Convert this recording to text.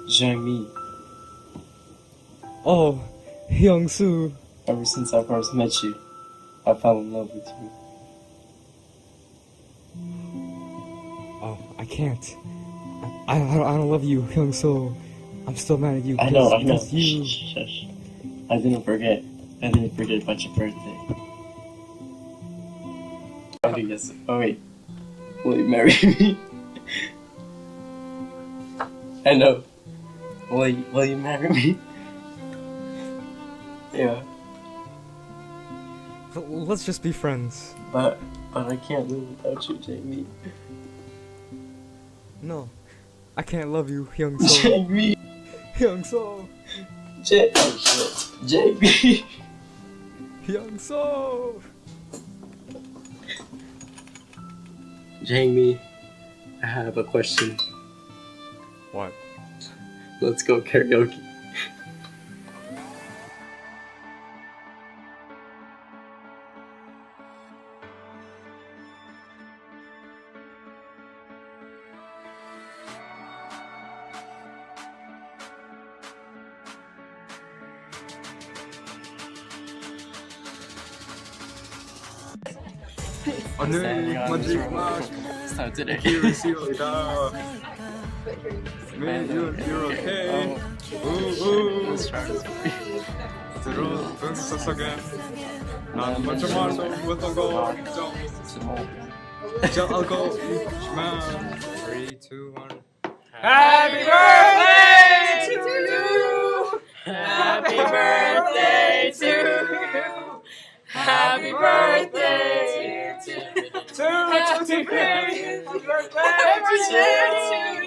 Jamie. Oh, Hyung-soo. Ever since I first met you, I fell in love with you. Oh, I can't. I don't love you, Hyung-soo. I'm still mad at you I know. because you... Shh, shh, shh. I didn't forget about your birthday. Okay, yes. Oh wait. Will you marry me? I know. Will you marry me? Yeah. Let's just be friends. But I can't live without you, Jamie. No, I can't love you, Hyung-soo. Jamie! Hyung-soo! Oh shit. Jamie! Hyung-soo! Jamie, I have a question. What? Let's go karaoke. 오늘 마지막 Start today. 기회입니다. Man, you're okay. 들어준 세상에 난 먼저 말했던 거 잘 알고 있지만 3, 2, 1 Happy birthday to you! Happy birthday to you! Happy birthday to you! Happy birthday to you!